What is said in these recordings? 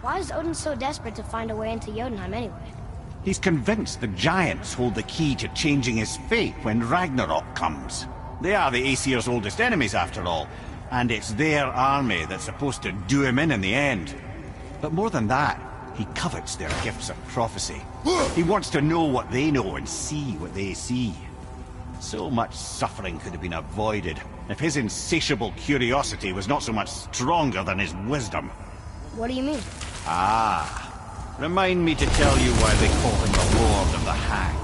Why is Odin so desperate to find a way into Jotunheim anyway? He's convinced the giants hold the key to changing his fate when Ragnarok comes. They are the Aesir's oldest enemies, after all, and it's their army that's supposed to do him in the end. But more than that, he covets their gifts of prophecy. He wants to know what they know and see what they see. So much suffering could have been avoided if his insatiable curiosity was not so much stronger than his wisdom. What do you mean? Ah, remind me to tell you why they call him the Lord of the Hanged.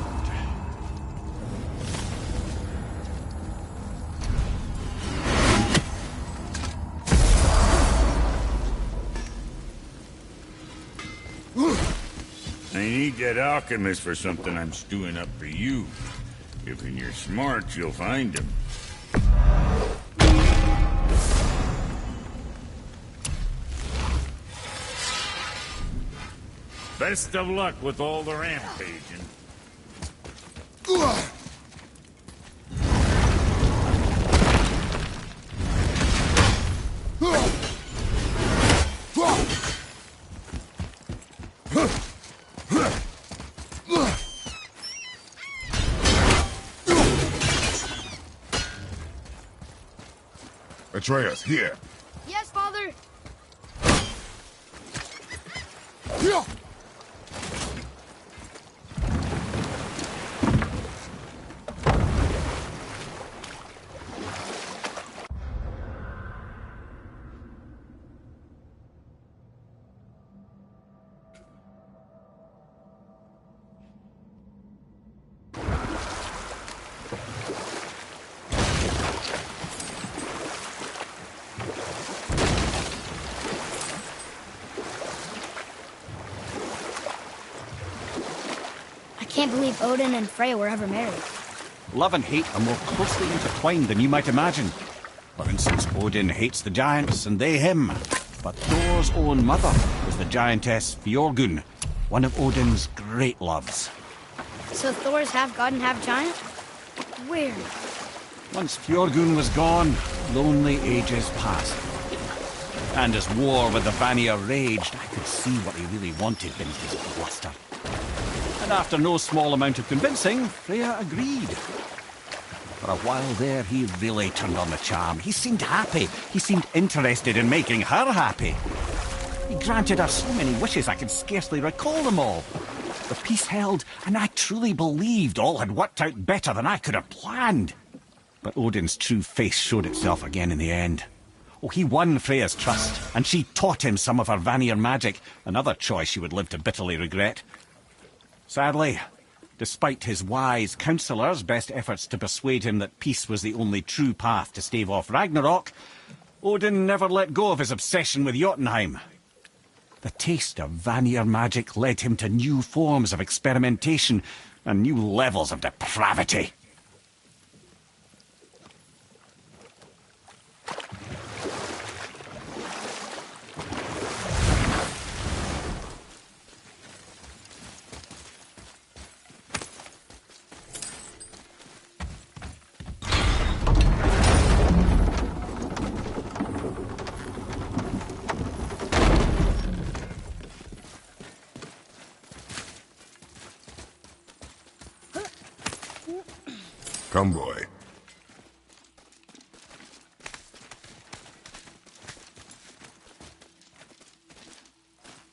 I need that alchemist for something I'm stewing up for you. If you're smart, you'll find him. Best of luck with all the rampaging. Atreus, here. Yes, Father! Yeah. I can't believe Odin and Freya were ever married. Love and hate are more closely intertwined than you might imagine. For instance, Odin hates the giants and they him. But Thor's own mother was the giantess Fjorgun, one of Odin's great loves. So Thor's half god and half giant? Weird. Once Fjorgun was gone, lonely ages passed. And as war with the Vanir raged, I could see what he really wanted beneath his bluster. And after no small amount of convincing, Freya agreed. For a while there, he really turned on the charm. He seemed happy. He seemed interested in making her happy. He granted her so many wishes I could scarcely recall them all. The peace held, and I truly believed all had worked out better than I could have planned. But Odin's true face showed itself again in the end. Oh, he won Freya's trust, and she taught him some of her Vanir magic, another choice he would live to bitterly regret. Sadly, despite his wise counsellors' best efforts to persuade him that peace was the only true path to stave off Ragnarok, Odin never let go of his obsession with Jotunheim. The taste of Vanir magic led him to new forms of experimentation and new levels of depravity. Come, boy.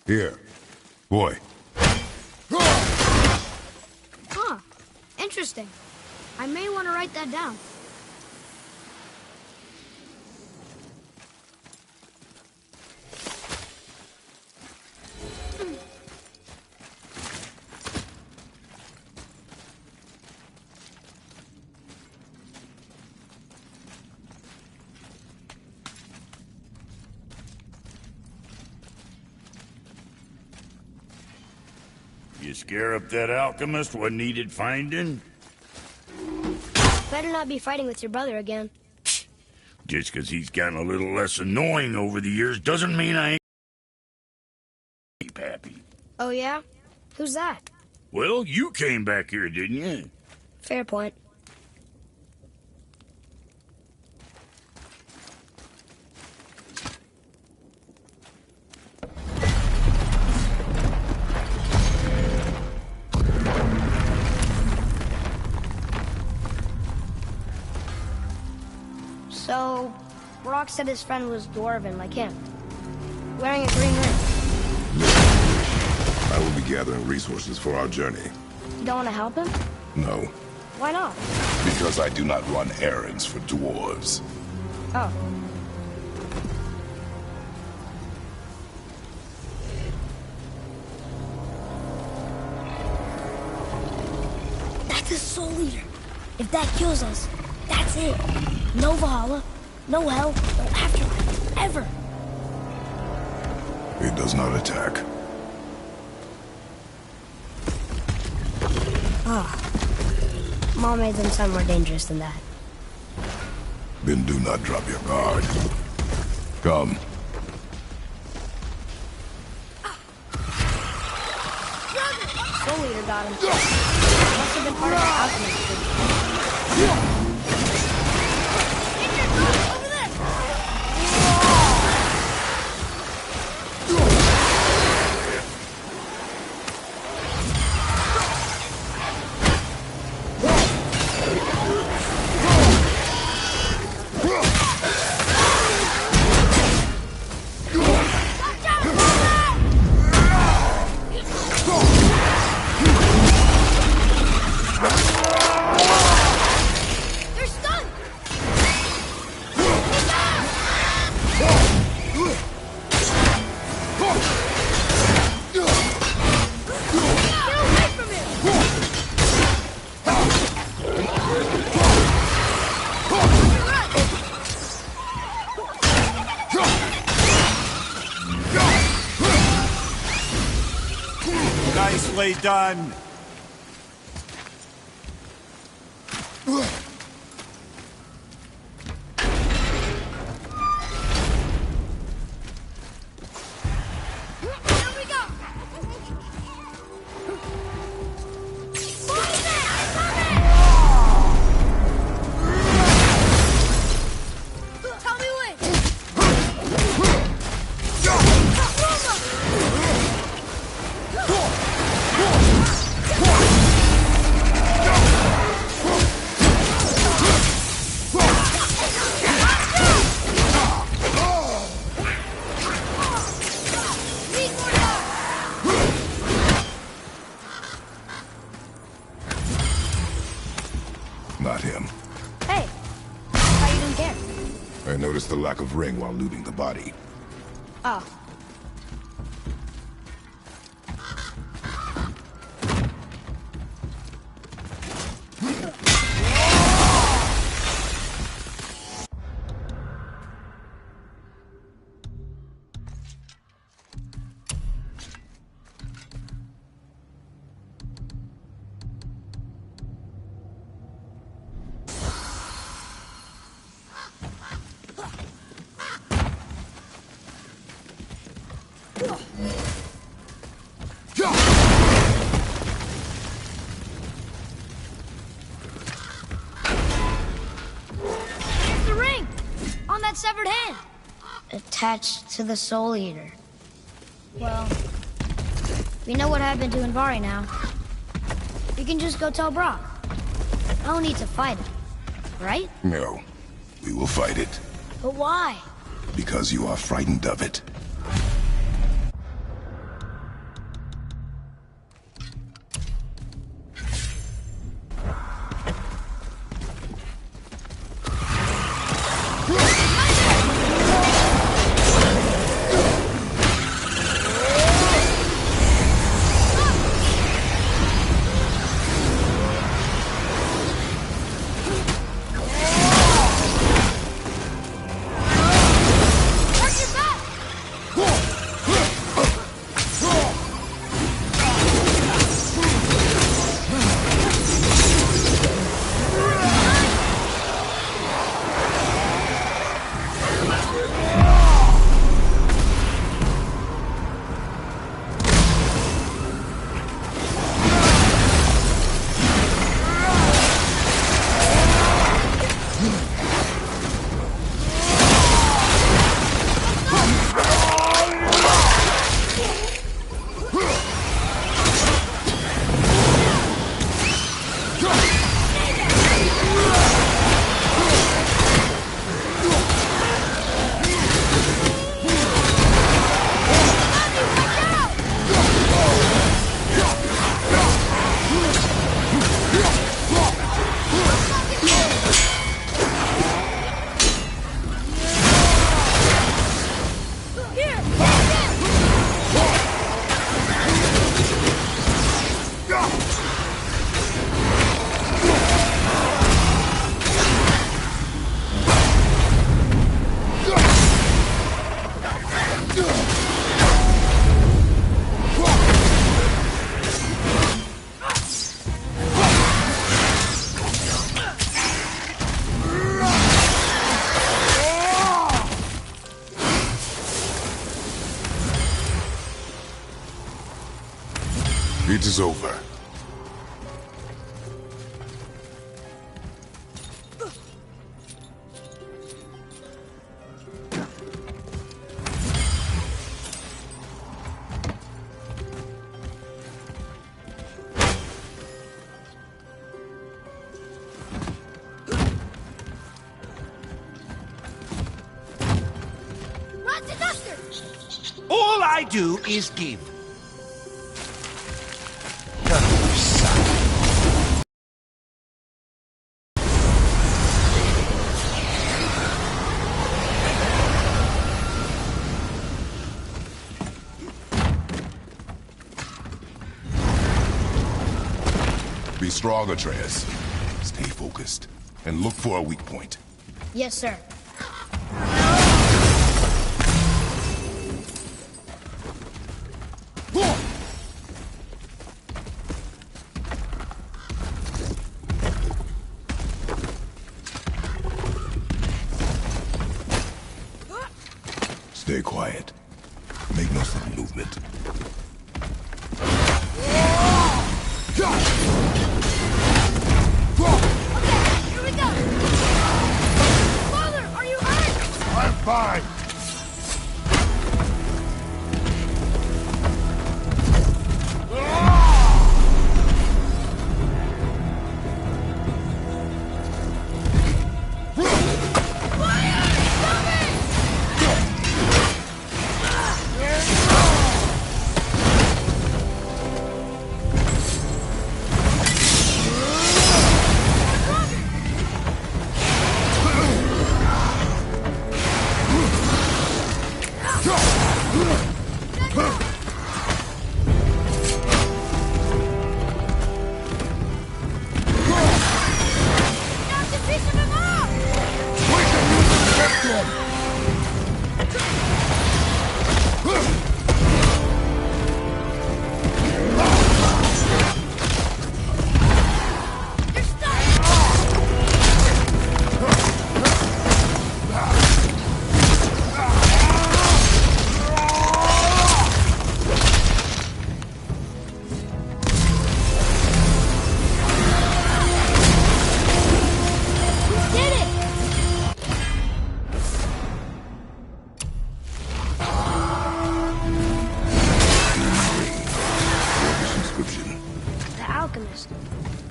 Here. Boy. Huh. Interesting. I may want to write that down. You scare up that alchemist what needed finding? Better not be fighting with your brother again. Just 'cause he's gotten a little less annoying over the years doesn't mean I ain't happy. Oh, yeah? Who's that? Well, you came back here, didn't you? Fair point. So, Brock said his friend was dwarven like him, wearing a green ring. I will be gathering resources for our journey. You don't want to help him? No, Why not? because I do not run errands for dwarves. Oh. That's the Soul Eater. If that kills us, that's it. No Valhalla, no hell, no afterlife, ever. It does not attack. Mom made them sound more dangerous than that. Then do not drop your guard. Come. Soul Eater got him. Must have been part of the alchemist. Nicely done. Not him. Hey, why you didn't care? I noticed the lack of ring while looting the body. Oh. The ring! On that severed hand! Attached to the Soul Eater. Well, we know what happened to Invari now. We can just go tell Brock. No need to fight him, right? No, we will fight it. But why? Because you are frightened of it. Watch your back! It is over. All I do is give. Be strong, Atreus. Stay focused, and look for a weak point. Yes, sir. Stay quiet. Make no sudden movement. Here we go! Father, are you hurt? I'm fine.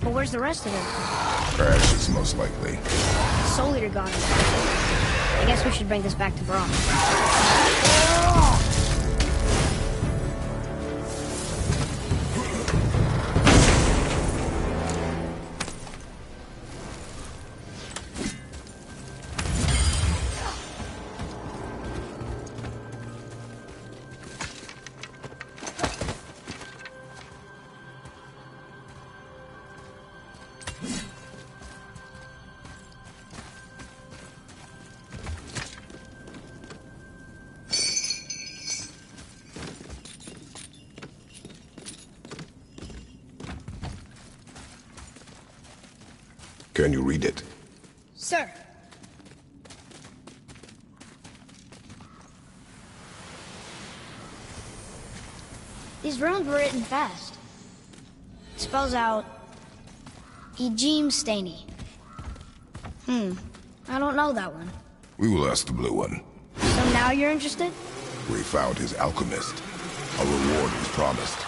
But where's the rest of them? Crashes, most likely. The Soul Eater got him. I guess we should bring this back to Braun. Can you read it? Sir. These runes were written fast. It spells out Ejim Staney. I don't know that one. We will ask the blue one. So now you're interested? We found his alchemist. A reward was promised.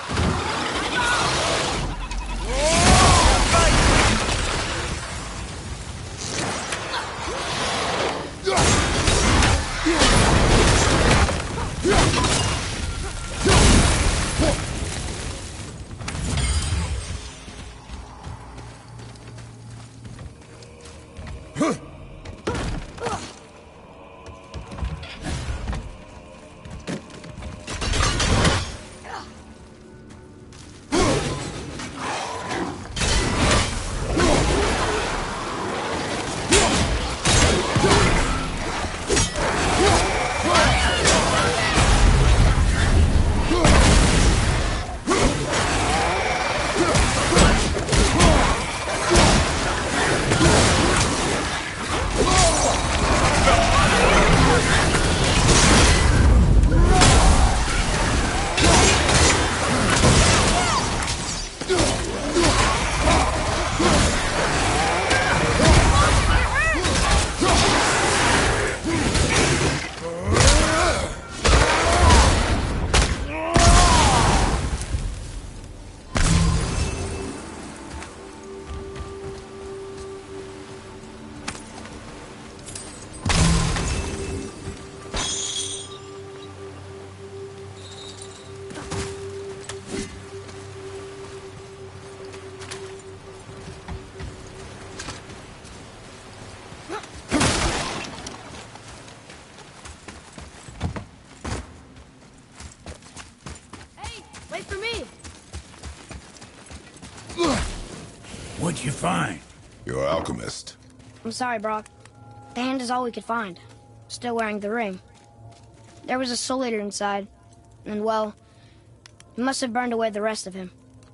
Wait for me! What'd you find? You're an alchemist. I'm sorry, Brock. The hand is all we could find. Still wearing the ring. There was a soul eater inside, and well, he must have burned away the rest of him.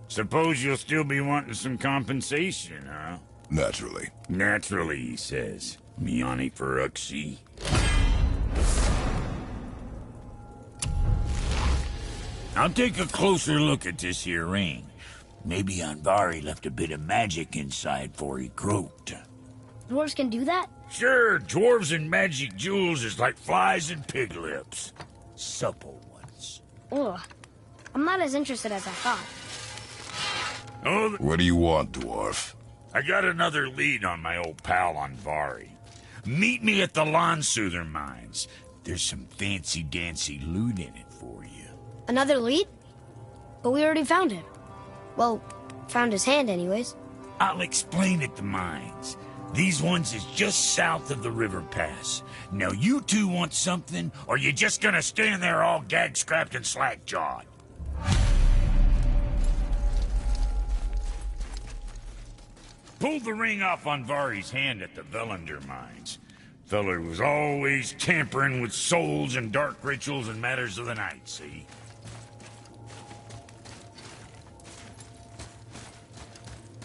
Suppose you'll still be wanting some compensation, huh? Naturally. Naturally, he says. Miani Feruxi. I'll take a closer look at this here ring. Maybe Anvari left a bit of magic inside before he croaked. Dwarves can do that? Sure, dwarves and magic jewels is like flies and pig lips. Supple ones. Ugh. I'm not as interested as I thought. Oh, What do you want, dwarf? I got another lead on my old pal Anvari. Meet me at the Lawn Soother mines. There's some fancy-dancy loot in it for you. Another lead? But we already found him. Well, found his hand anyways. I'll explain at the mines. These ones is just south of the river pass. Now you two want something, or you just gonna stand there all gag-scrapped and slack-jawed? Pulled the ring off Anvari's hand at the Velander mines. Feller was always tampering with souls and dark rituals and matters of the night, see?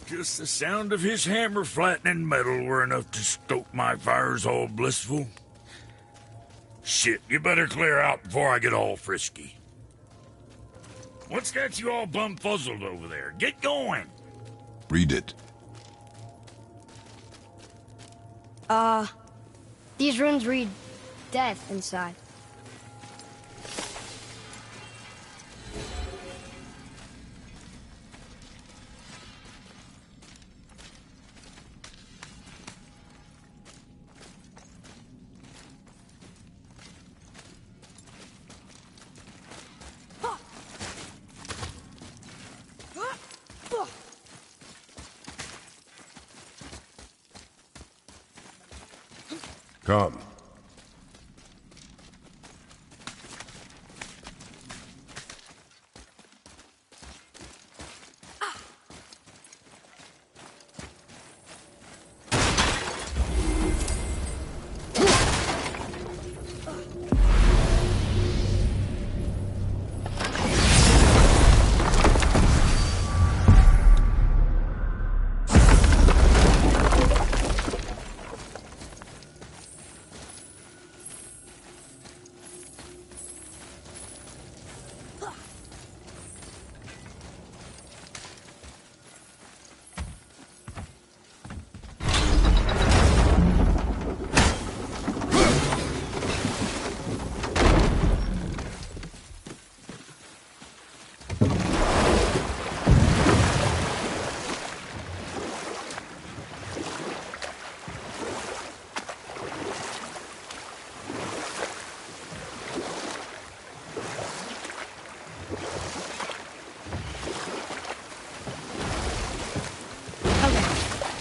Just the sound of his hammer flattening metal were enough to stoke my fires all blissful. Shit, you better clear out before I get all frisky. What's got you all bum-fuzzled over there? Get going! Read it. These runes read death inside. Come.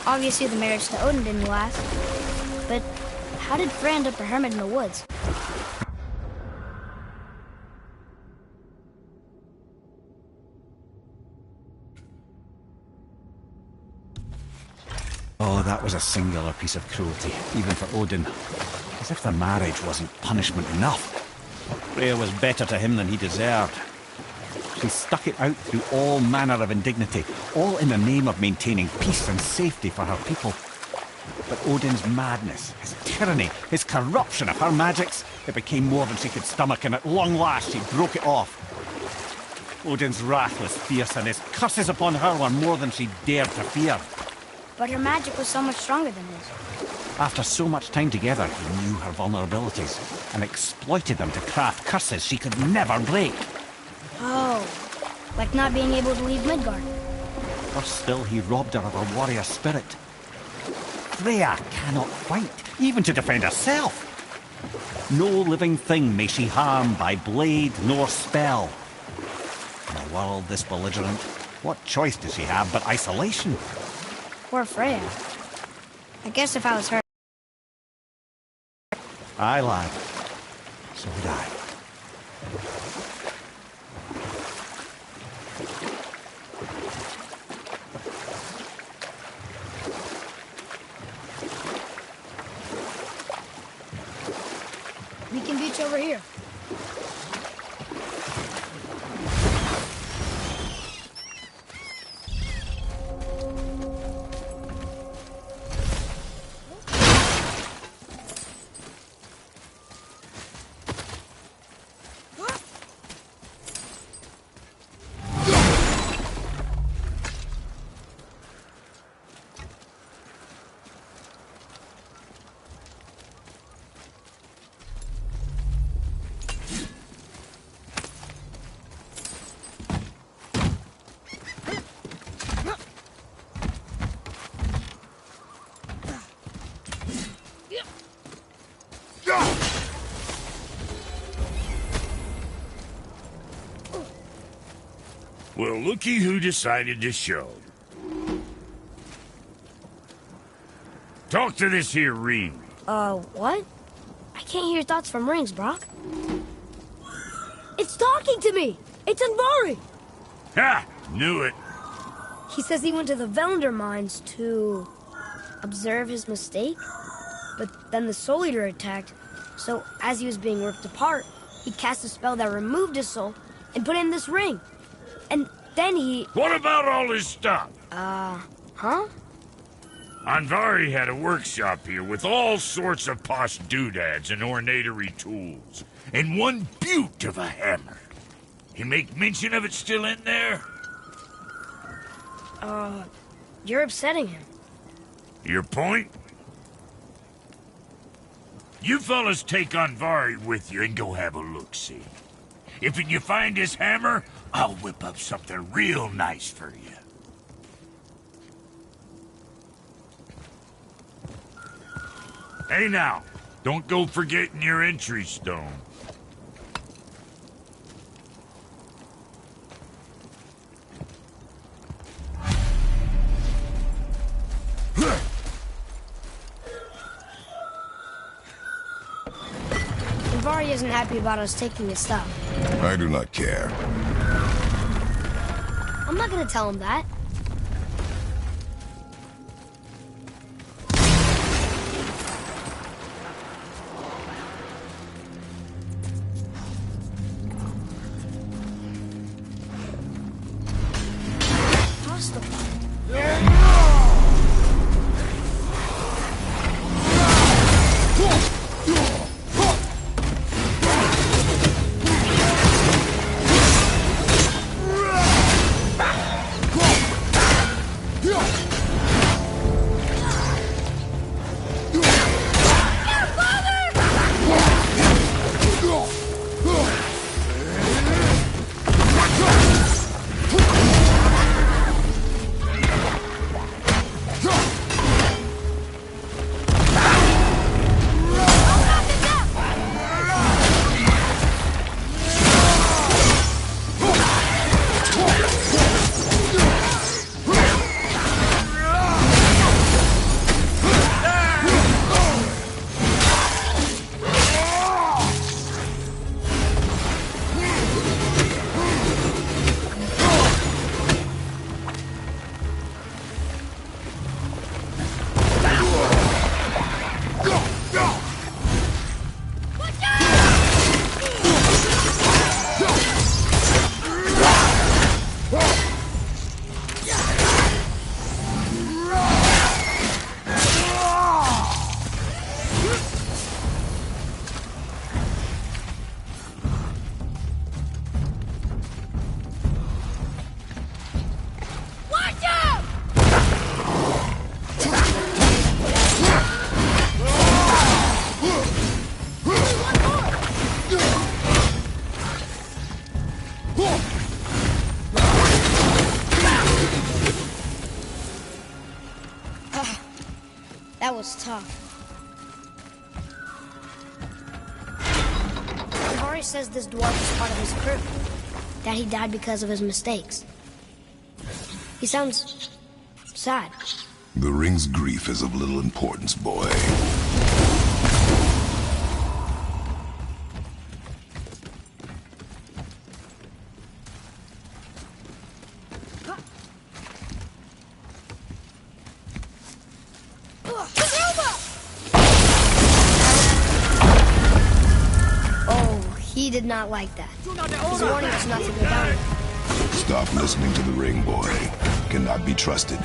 Obviously the marriage to Odin didn't last. But how did Frey end up a hermit in the woods? Oh, that was a singular piece of cruelty, even for Odin. As if the marriage wasn't punishment enough. Freya was better to him than he deserved. She stuck it out through all manner of indignity, all in the name of maintaining peace and safety for her people. But Odin's madness, his tyranny, his corruption of her magics, it became more than she could stomach, and at long last she broke it off. Odin's wrath was fierce, and his curses upon her were more than she dared to fear. But her magic was so much stronger than his. After so much time together, he knew her vulnerabilities and exploited them to craft curses she could never break. Oh, like not being able to leave Midgard. Worse still, he robbed her of her warrior spirit. Freya cannot fight, even to defend herself. No living thing may she harm by blade nor spell. In a world this belligerent, what choice does she have but isolation? Poor Freya. I guess if I was her... Aye, lad. So would I. We can beach over here. Well, looky who decided to show. Talk to this here ring. What? I can't hear thoughts from rings, Brock. It's talking to me! It's Andvari! Ha! Knew it. He says he went to the Velnder mines to... observe his mistake? But then the Soul Eater attacked, so as he was being ripped apart, he cast a spell that removed his soul and put it in this ring. And then he... What about all his stuff? Huh? Andvari had a workshop here with all sorts of posh doodads and ornatory tools. And one beaut of a hammer. You make mention of it still in there? You're upsetting him. Your point? You fellas take Andvari with you and go have a look-see. If you find his hammer, I'll whip up something real nice for you. Hey now, don't go forgetting your entry stone. Andvari isn't happy about us taking his stuff. I do not care. I'm not gonna tell him that. was tough. Vari says this dwarf is part of his crew. That he died because of his mistakes. He sounds sad. The ring's grief is of little importance, boy. He did not like that. He's warning us not to go down. Stop listening to the ring, boy. Cannot be trusted.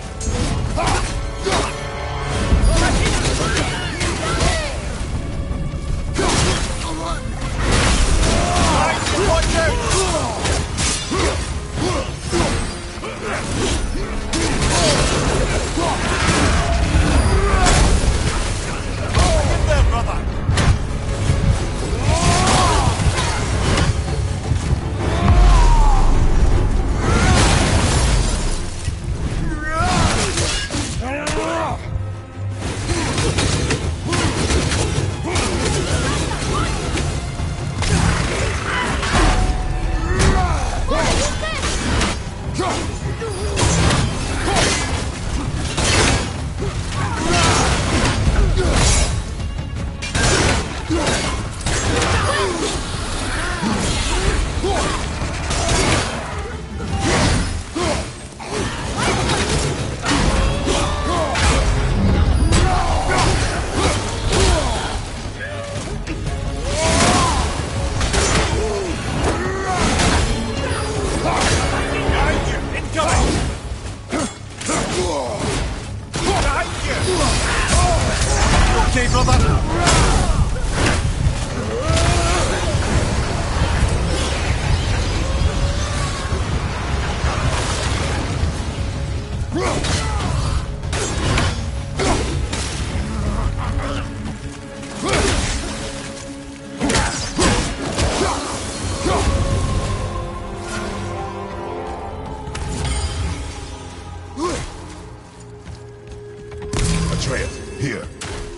Here.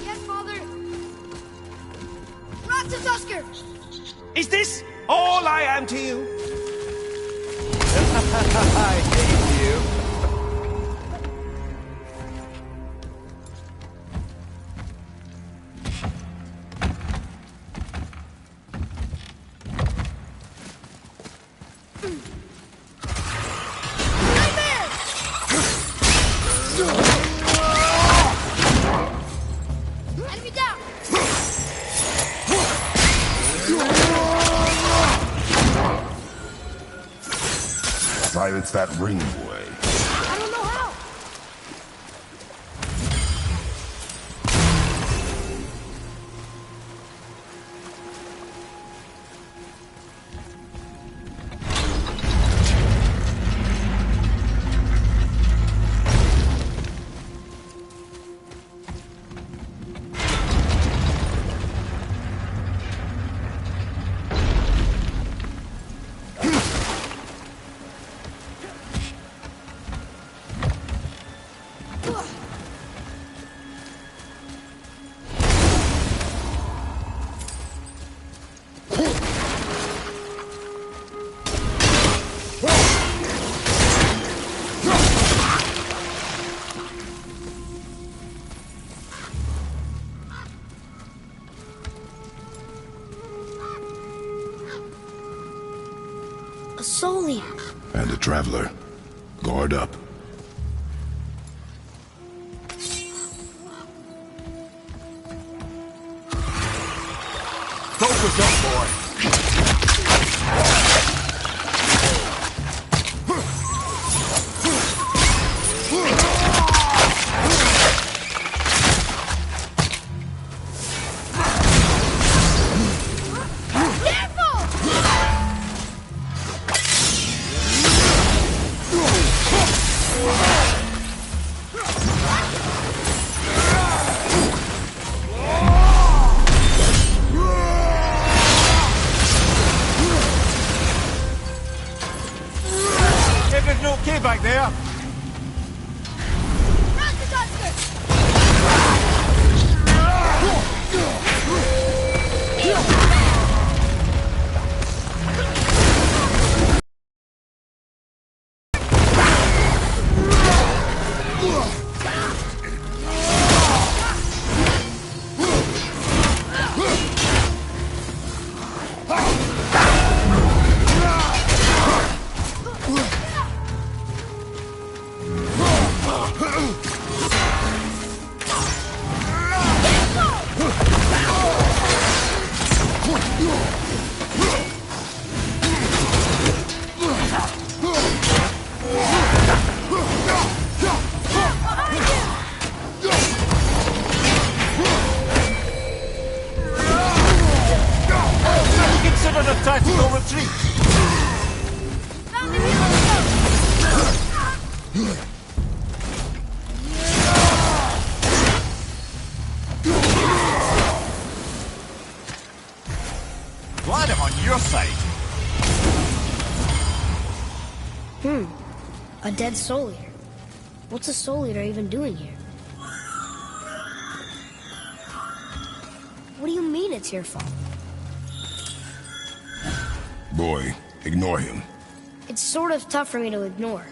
Yes, Father. Ratatoskr! Is this all I am to you? I hate you. Silence that ring, boy. I don't know how. A soul eater. And a traveler. Guard up. Focus up, boy. Consider a tactical retreat. Found the healing stone! Glad I'm on your side. A dead soul eater. What's a soul eater even doing here? What do you mean it's your fault? Boy, ignore him. It's sort of tough for me to ignore.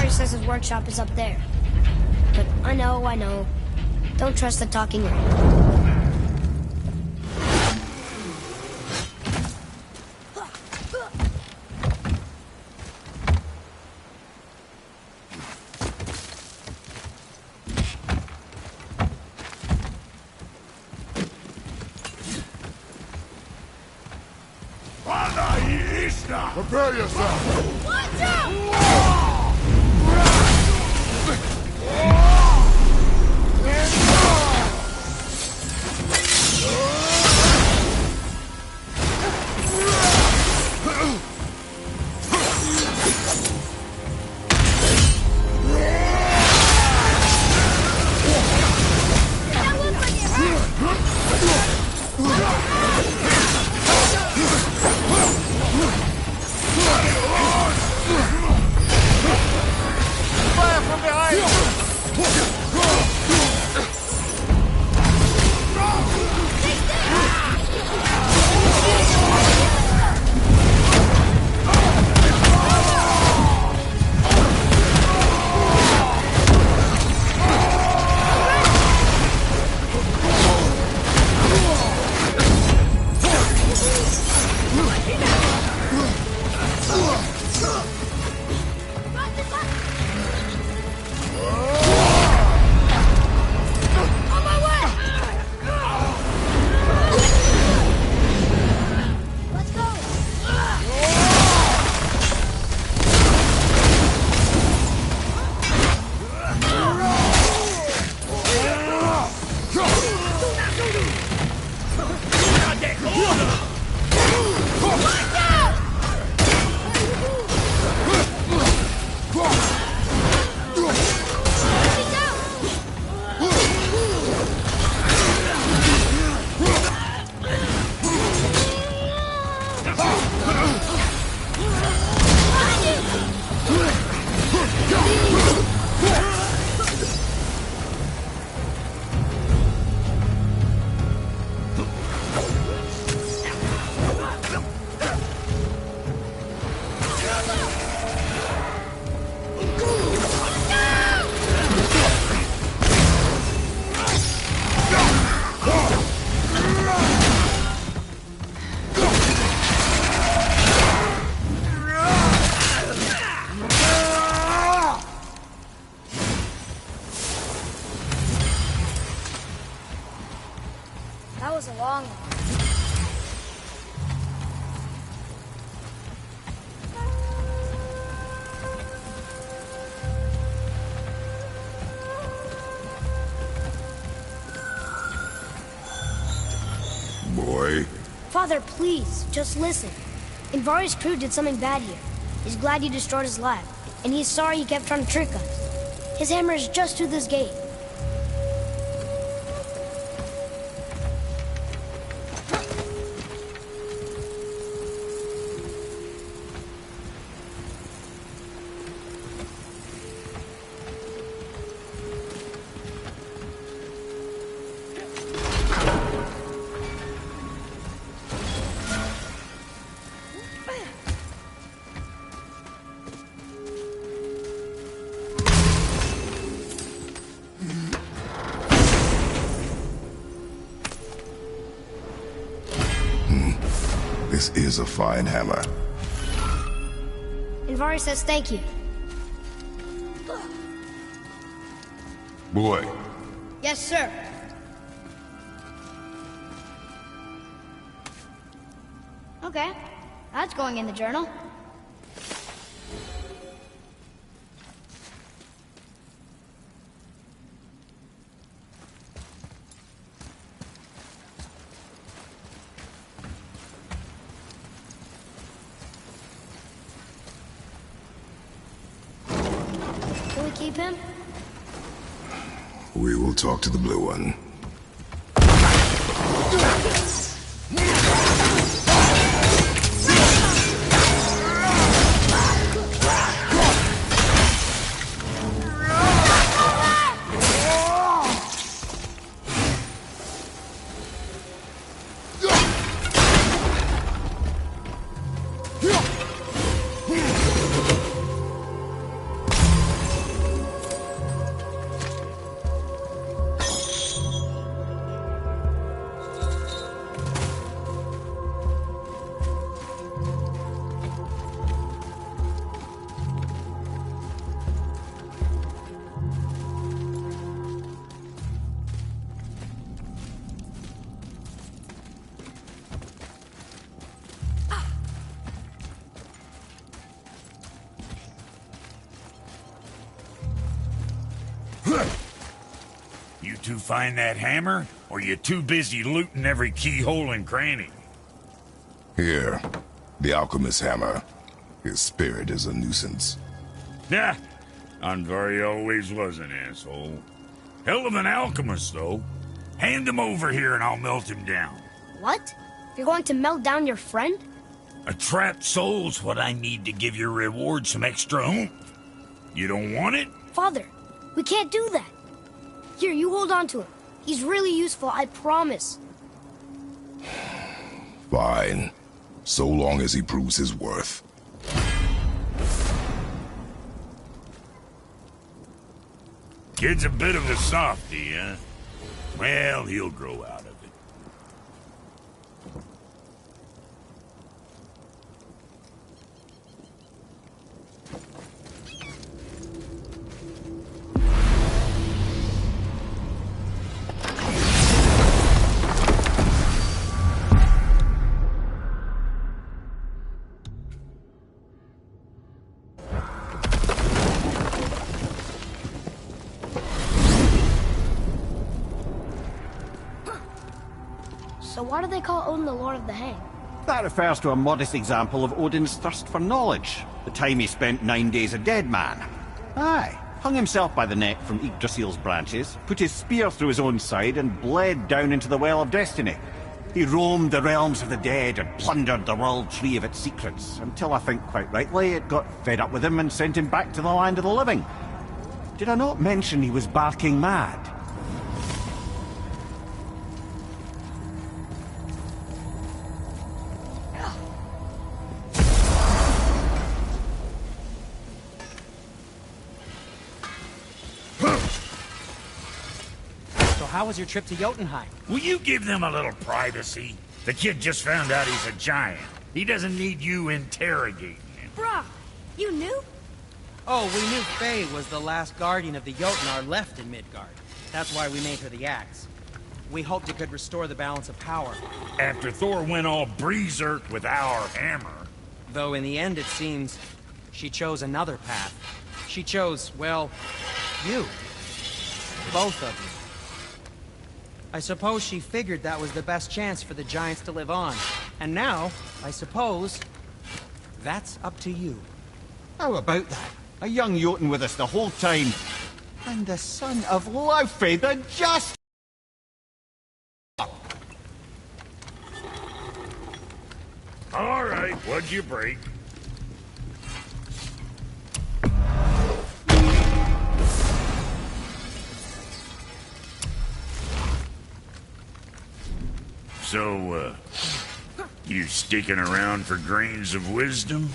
Says his workshop is up there. But I know. Don't trust the talking ring. Prepare yourself! Watch out! Father, please, just listen. Invari's crew did something bad here. He's glad you destroyed his lab, and he's sorry he kept trying to trick us. His hammer is just through this gate. This is a fine hammer. Invari says thank you. Boy, Yes, sir. Okay, that's going in the journal. Can we keep him? we will talk to the blue one. You two find that hammer, or you too busy looting every keyhole and cranny? Here, the alchemist's hammer. His spirit is a nuisance. Nah, Anvari always was an asshole. Hell of an alchemist, though. Hand him over here and I'll melt him down. What? You're going to melt down your friend? A trapped soul's what I need to give your reward some extra oomph. You don't want it? Father, we can't do that. Here, you hold on to him. He's really useful, I promise. Fine. So long as he proves his worth. Kid's a bit of a softie, huh? Well, he'll grow out of it. So why do they call Odin the Lord of the Hang? That refers to a modest example of Odin's thirst for knowledge. The time he spent 9 days a dead man. Aye, hung himself by the neck from Yggdrasil's branches, put his spear through his own side and bled down into the Well of Destiny. He roamed the realms of the dead and plundered the world tree of its secrets, until I think quite rightly it got fed up with him and sent him back to the land of the living. Did I not mention he was barking mad? How was your trip to Jotunheim? Will you give them a little privacy? The kid just found out he's a giant. He doesn't need you interrogating him. Bruh, you knew? Oh, we knew Faye was the last guardian of the Jotnar left in Midgard. That's why we made her the axe. We hoped it could restore the balance of power. After Thor went all berserk with our hammer. Though in the end it seems she chose another path. She chose, well, you. Both of you. I suppose she figured that was the best chance for the giants to live on. And now, I suppose, that's up to you. How about that? A young Jotun with us the whole time. And the son of Laufey, the just... All right, what'd you break? So, you sticking around for grains of wisdom?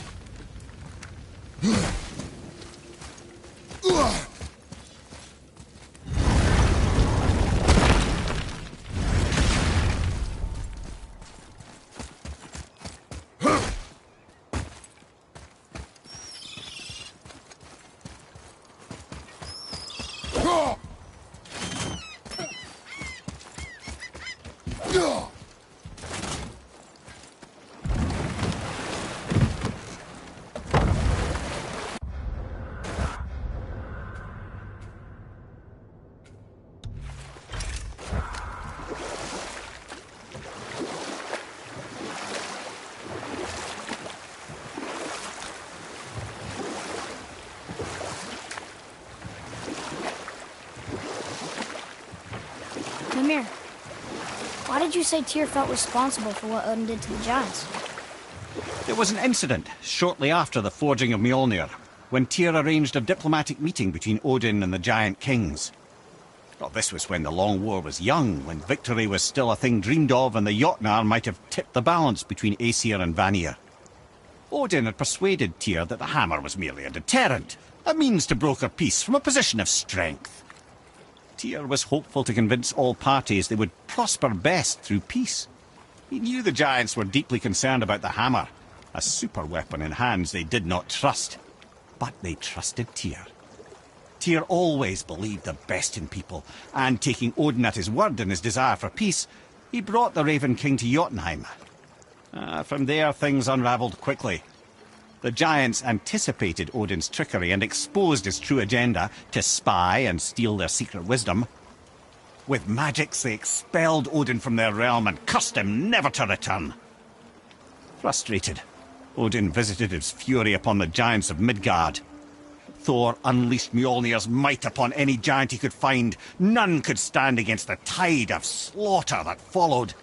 Mimir, why did you say Tyr felt responsible for what Odin did to the giants? There was an incident shortly after the forging of Mjolnir, when Tyr arranged a diplomatic meeting between Odin and the giant kings. Well, this was when the Long War was young, when victory was still a thing dreamed of, and the Jotnar might have tipped the balance between Aesir and Vanir. Odin had persuaded Tyr that the hammer was merely a deterrent, a means to broker peace from a position of strength. Tyr was hopeful to convince all parties they would prosper best through peace. He knew the giants were deeply concerned about the hammer, a super weapon in hands they did not trust. But they trusted Tyr. Tyr always believed the best in people, and taking Odin at his word in his desire for peace, he brought the Raven King to Jotunheim. From there, things unravelled quickly. The giants anticipated Odin's trickery and exposed his true agenda to spy and steal their secret wisdom. With magics, they expelled Odin from their realm and cursed him never to return. Frustrated, Odin visited his fury upon the giants of Midgard. Thor unleashed Mjolnir's might upon any giant he could find. None could stand against the tide of slaughter that followed.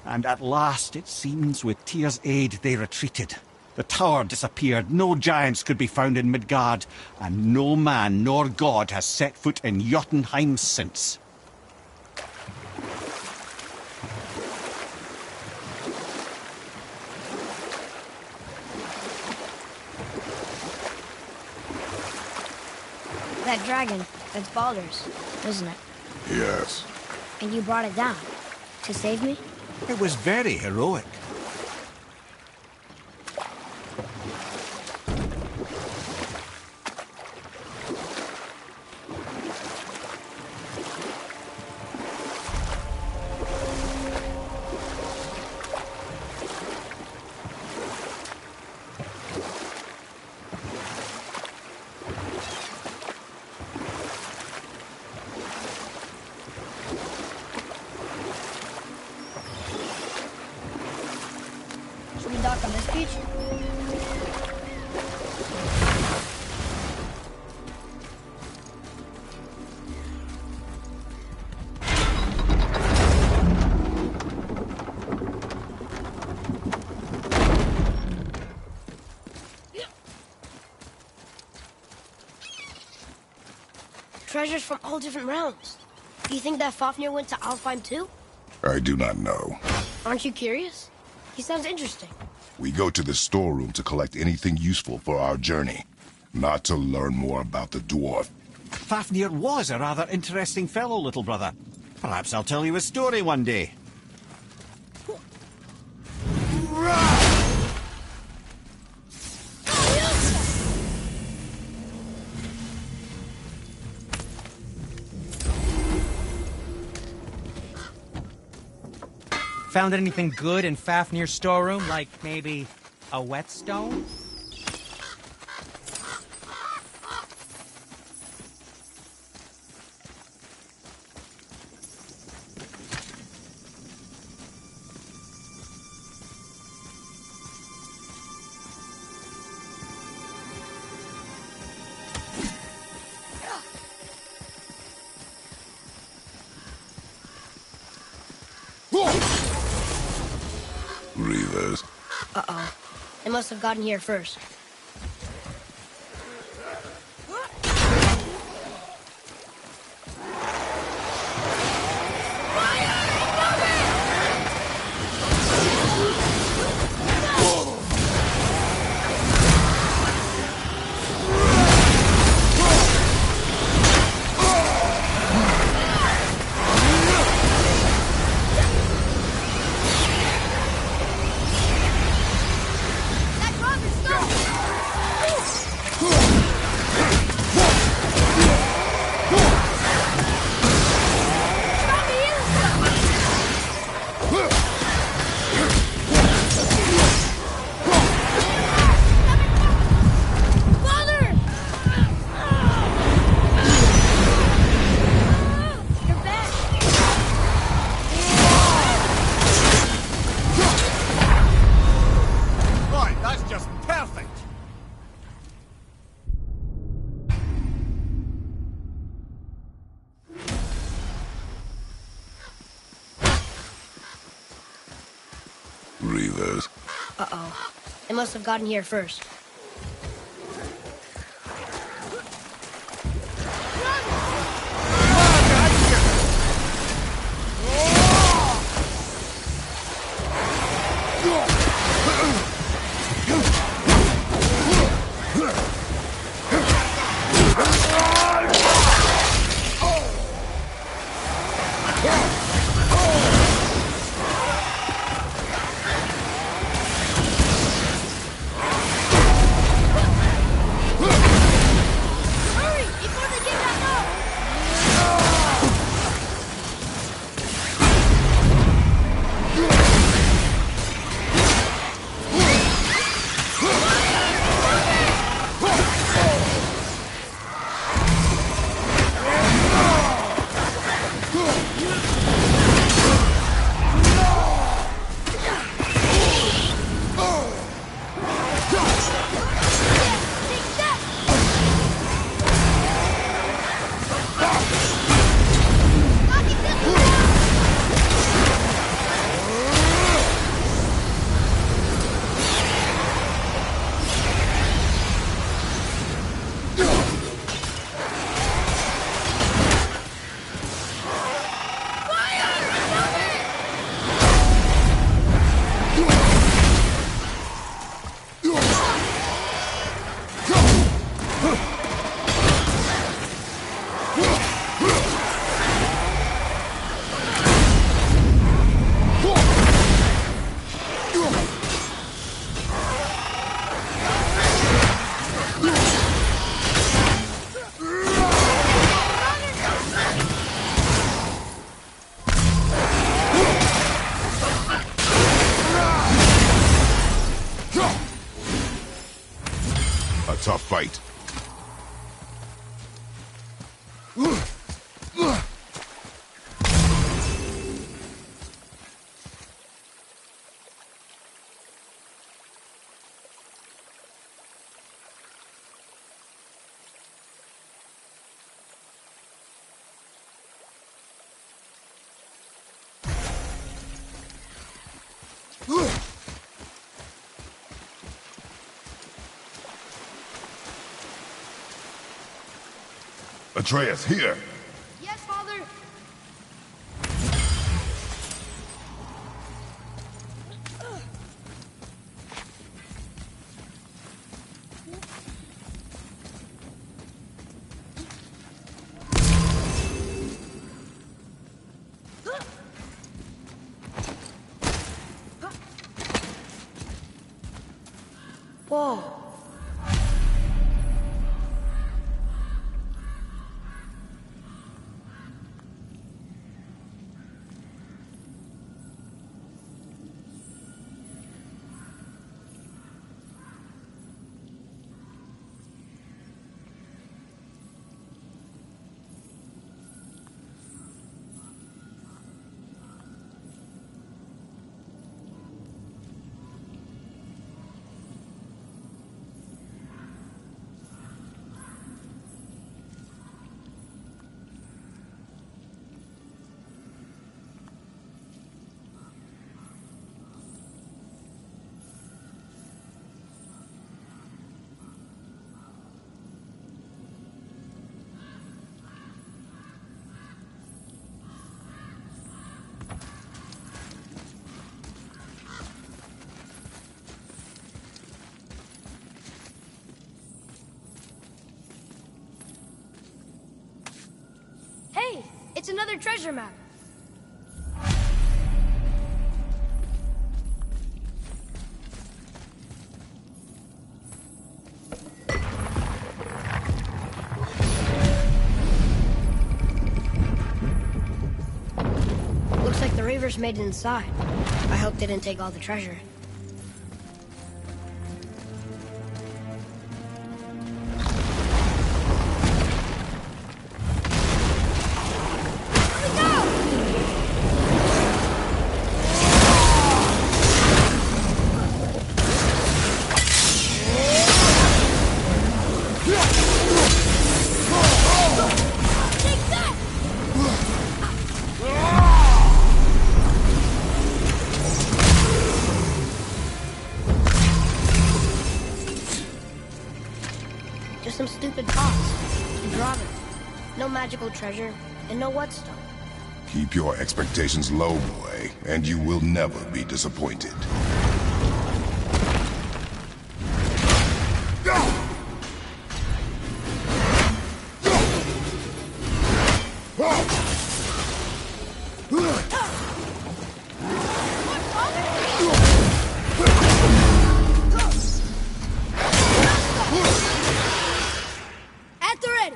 And at last, it seems, with Tyr's aid, they retreated. The tower disappeared, no giants could be found in Midgard, and no man nor god has set foot in Jotunheim since. That dragon, that's Baldur's, isn't it? Yes. And you brought it down to save me? It was very heroic. Should we dock on this beach? Treasures from all different realms. Do you think that Fafnir went to Alfheim too? I do not know. Aren't you curious? He sounds interesting. We go to the storeroom to collect anything useful for our journey, not to learn more about the dwarf. Fafnir was a rather interesting fellow, little brother. Perhaps I'll tell you a story one day. Found anything good in Fafnir's storeroom? Like maybe a whetstone? Reavers. Uh-oh. They must have gotten here first. Reavers. Uh-oh. They must have gotten here first. A tough fight. Atreus, here! Yes, Father! Whoa. It's another treasure map. Looks like the Reavers made it inside. I hope they didn't take all the treasure. Just some stupid pots and drawers. No magical treasure, and no whetstone. Keep your expectations low, boy, and you will never be disappointed. At the ready.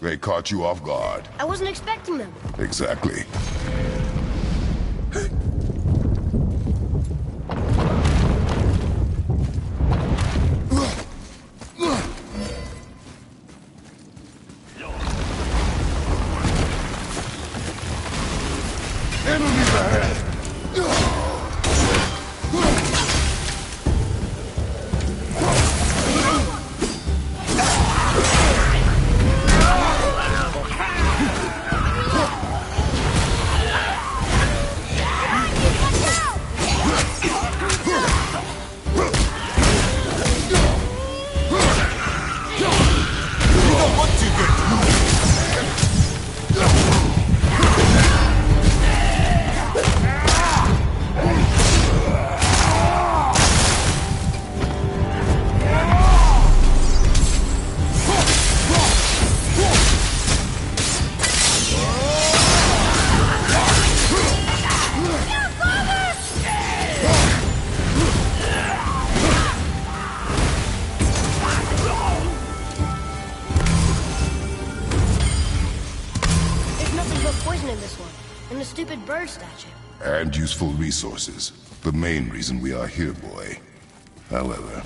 They caught you off guard. I wasn't expecting them. Exactly. Enemies ahead! Poison in this one, and the stupid bird statue. And useful resources. The main reason we are here, boy. However,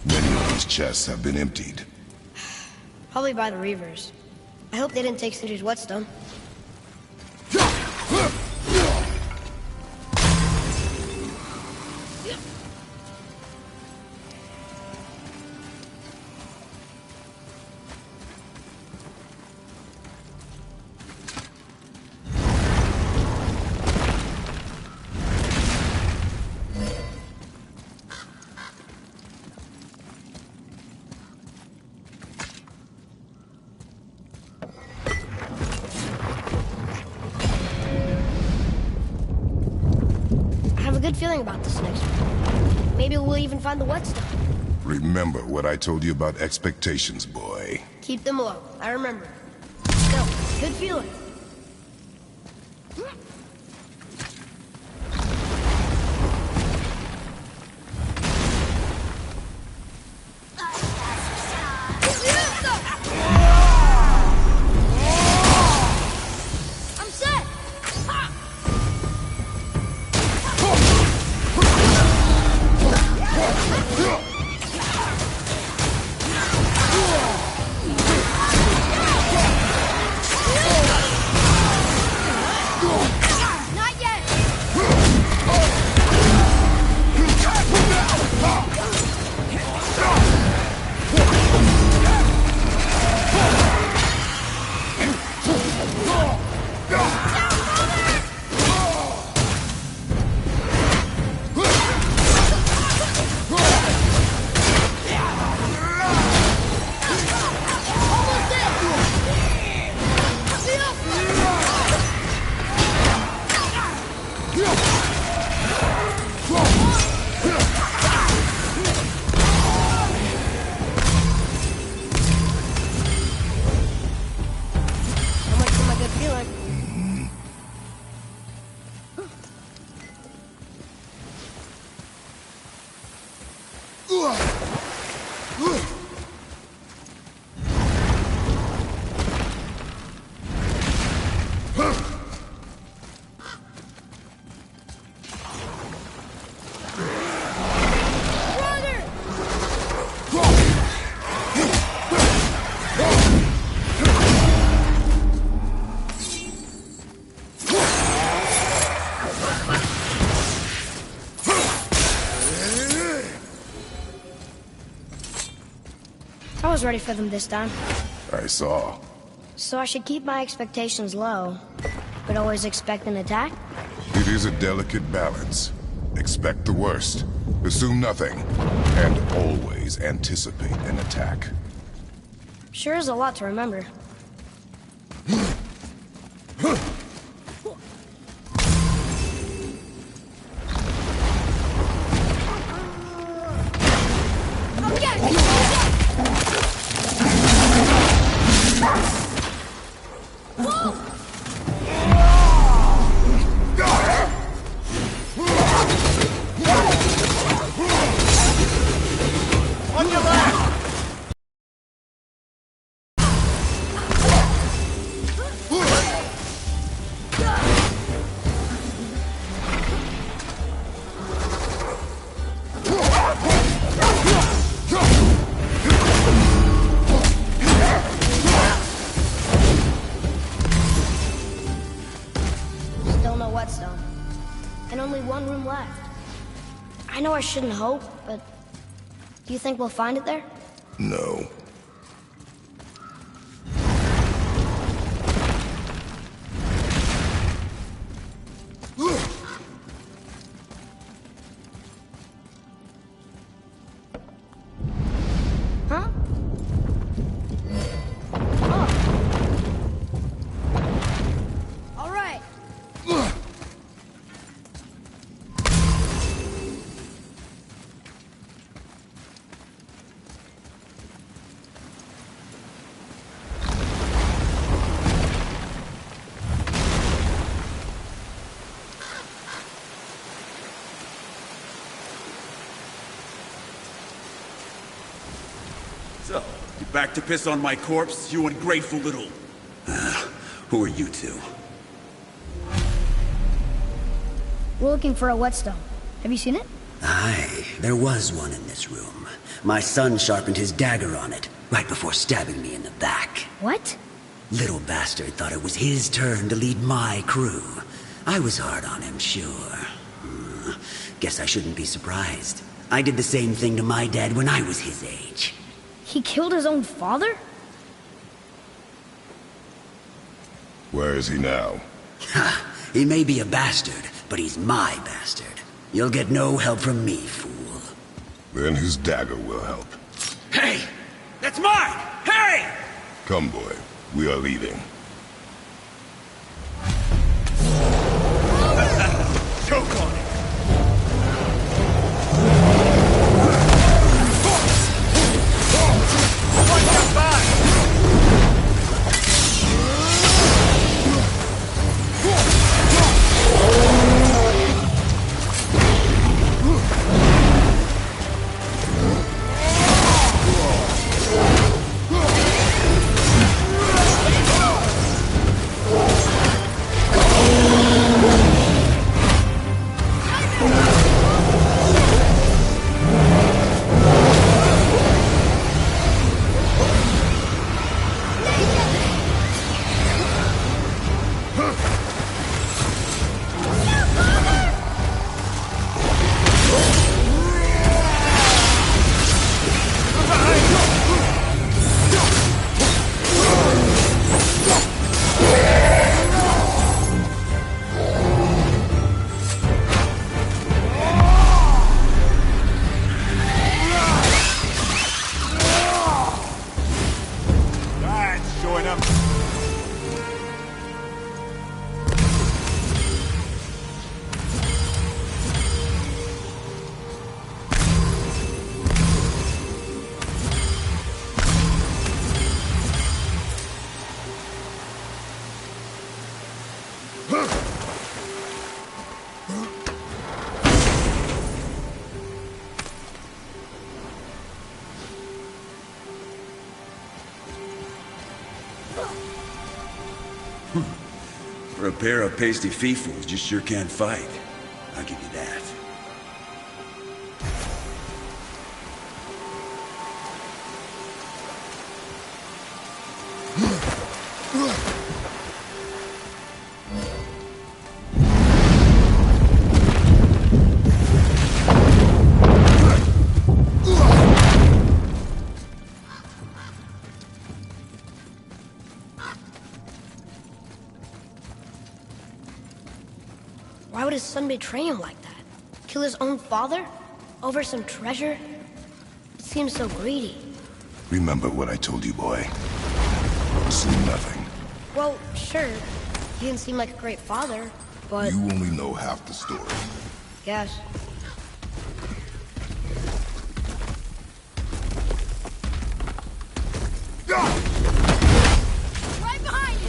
many of these chests have been emptied. Probably by the Reavers. I hope they didn't take Sindri's whetstone. I have a good feeling about this next one. Maybe we'll even find the whetstone. Remember what I told you about expectations, boy. Keep them low. I remember. Still, good feeling. I'm set. I was ready for them this time. I saw. So I should keep my expectations low, but always expect an attack? It is a delicate balance. Expect the worst, assume nothing, and always anticipate an attack. Sure is a lot to remember. On your left! Still no whetstone. And only one room left. I know I shouldn't hope, but do you think we'll find it there? No. Huh? Oh. All right. So, you back to piss on my corpse, you ungrateful little... who are you two? We're looking for a whetstone. Have you seen it? Aye, there was one in this room. My son sharpened his dagger on it, right before stabbing me in the back. What? Little bastard thought it was his turn to lead my crew. I was hard on him, sure. Guess I shouldn't be surprised. I did the same thing to my dad when I was his age. He killed his own father? Where is he now? Ha! He may be a bastard, but he's my bastard. You'll get no help from me, fool. Then his dagger will help. Hey! That's mine! Hey! Come, boy. We are leaving. Choke on it! For a pair of pasty feefools, just sure can't fight. I'll give you that. Why would his son betray him like that? Kill his own father? Over some treasure? It seems so greedy. Remember what I told you, boy. Assume nothing. Well, sure. He didn't seem like a great father, but... You only know half the story. Yes. Right behind you!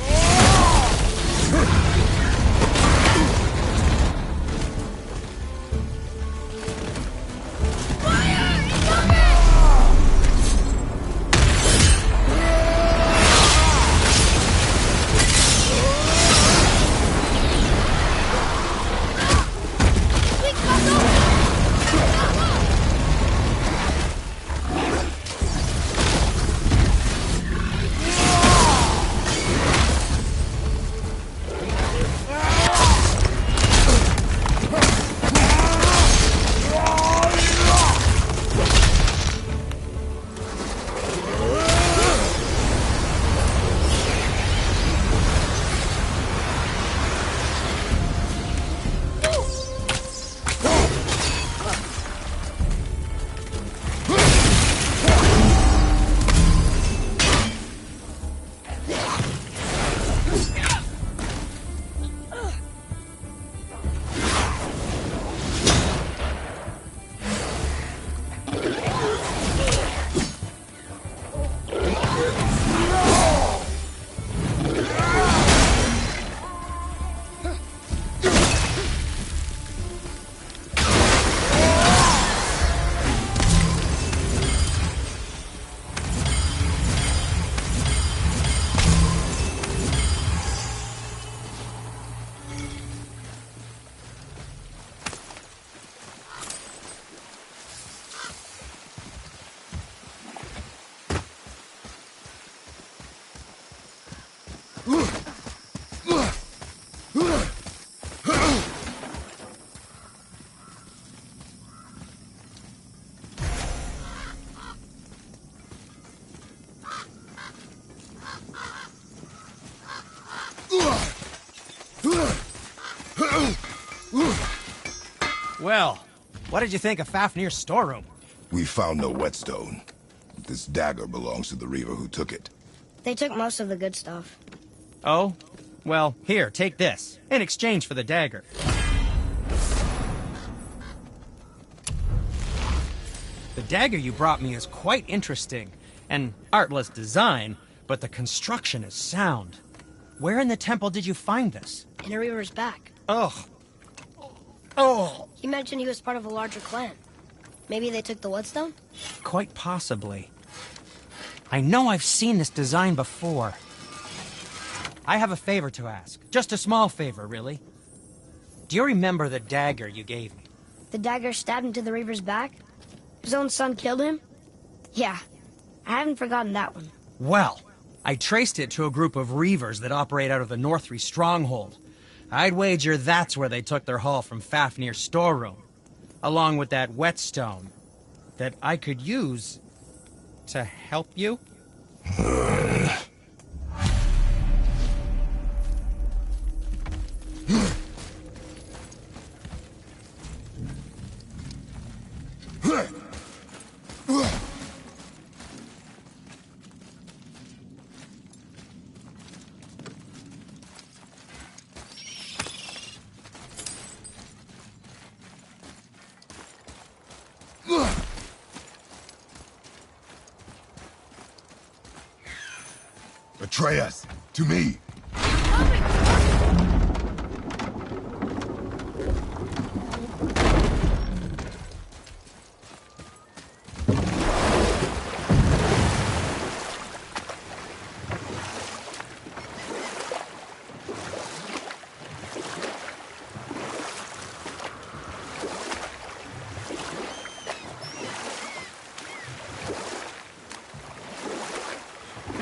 Well, what did you think of Fafnir's storeroom? We found no whetstone. This dagger belongs to the Reaver who took it. They took most of the good stuff. Oh? Well, here, take this, in exchange for the dagger. The dagger you brought me is quite interesting. An artless design, but the construction is sound. Where in the temple did you find this? In a Reaver's back. Ugh. Oh! He mentioned he was part of a larger clan. Maybe they took the whetstone? Quite possibly. I know I've seen this design before. I have a favor to ask. Just a small favor, really. Do you remember the dagger you gave me? The dagger stabbed into the Reaver's back? His own son killed him? Yeah, I haven't forgotten that one. Well, I traced it to a group of Reavers that operate out of the Northree stronghold. I'd wager that's where they took their haul from Fafnir's storeroom, along with that whetstone that I could use to help you. Atreus, to me.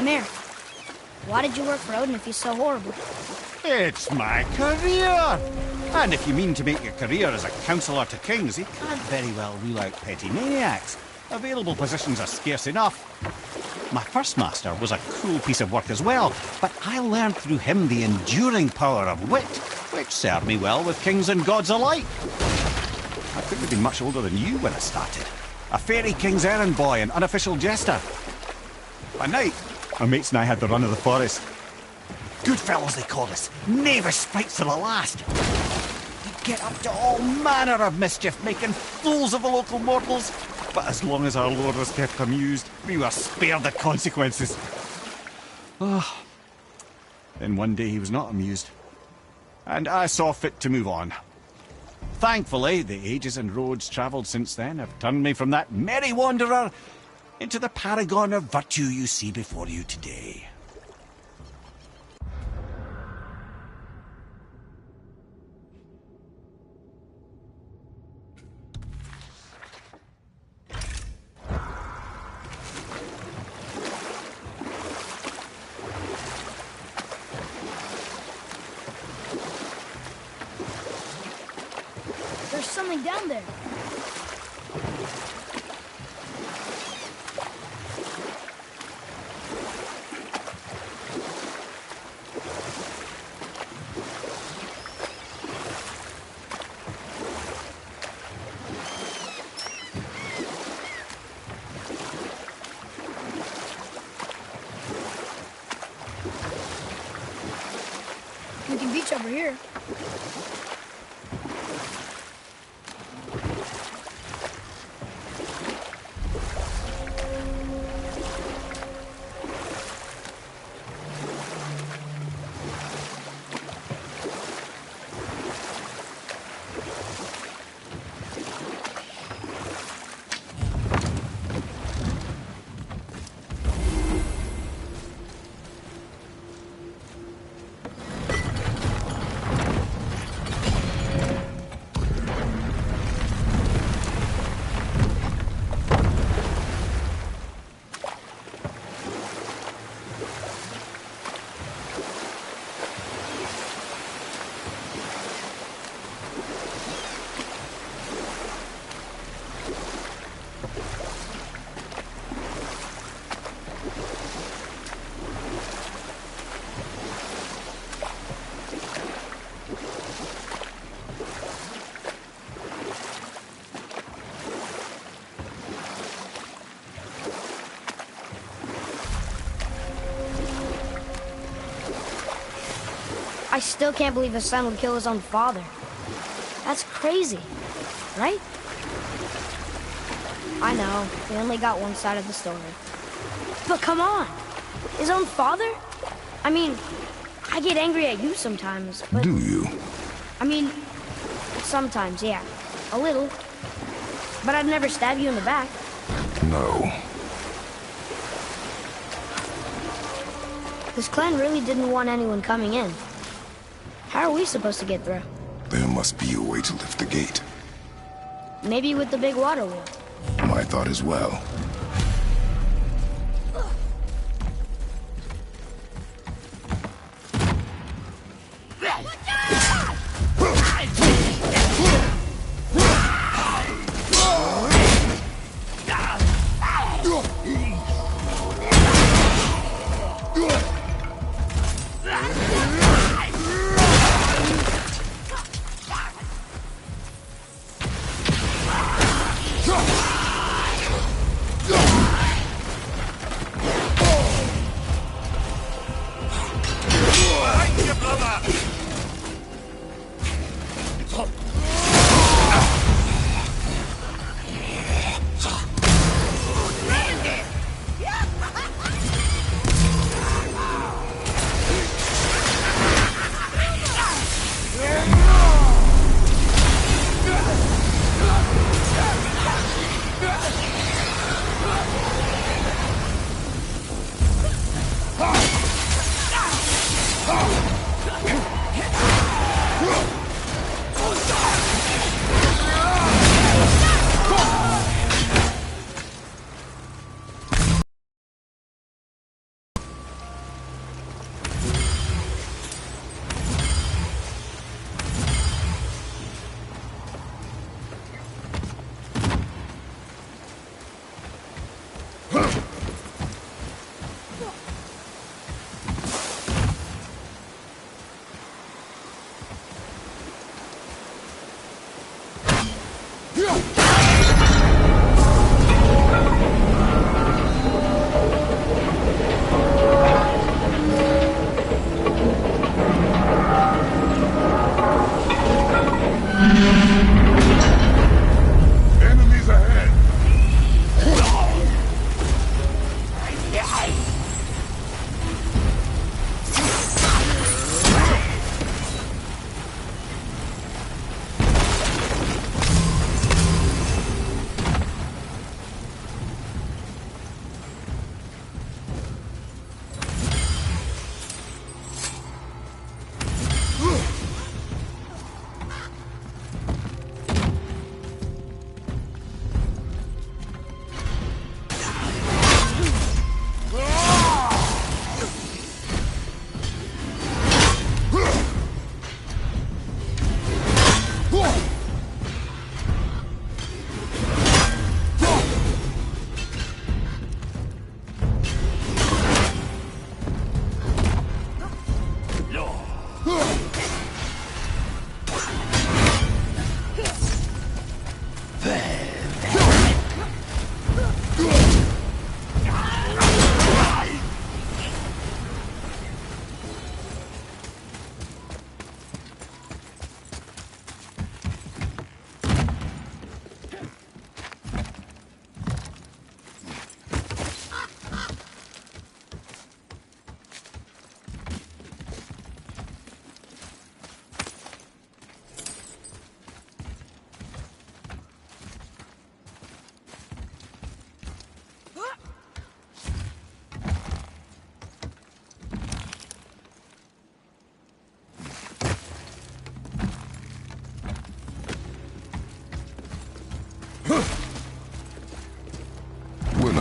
Come here. Why did you work for Odin if he's so horrible? It's my career! And if you mean to make your career as a counsellor to kings, he can't very well rule out petty maniacs. Available positions are scarce enough. My first master was a cool piece of work as well, but I learned through him the enduring power of wit, which served me well with kings and gods alike. I couldn't have been much older than you when I started. A fairy king's errand boy and unofficial jester. By night, my mates and I had the run of the forest. Good fellows, they called us. Knavish sprites to the last. We'd get up to all manner of mischief, making fools of the local mortals. But as long as our lord was kept amused, we were spared the consequences. Oh. Then one day he was not amused, and I saw fit to move on. Thankfully, the ages and roads travelled since then have turned me from that merry wanderer into the paragon of virtue you see before you today. There's something down there. We can beach over here. I still can't believe his son would kill his own father. That's crazy, right? I know, we only got one side of the story. But come on, his own father? I mean, I get angry at you sometimes, but... Do you? I mean, sometimes, yeah, a little. But I'd never stab you in the back. No. This clan really didn't want anyone coming in. How are we supposed to get through? There must be a way to lift the gate. Maybe with the big water wheel. My thought as well.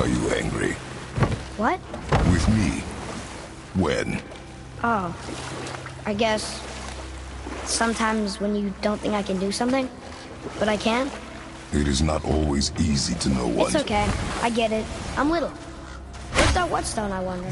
Are you angry? What? With me? When? Oh, I guess sometimes when you don't think I can do something, but I can. It is not always easy to know what. It's okay. I get it. I'm little. Where's that whetstone, I wonder?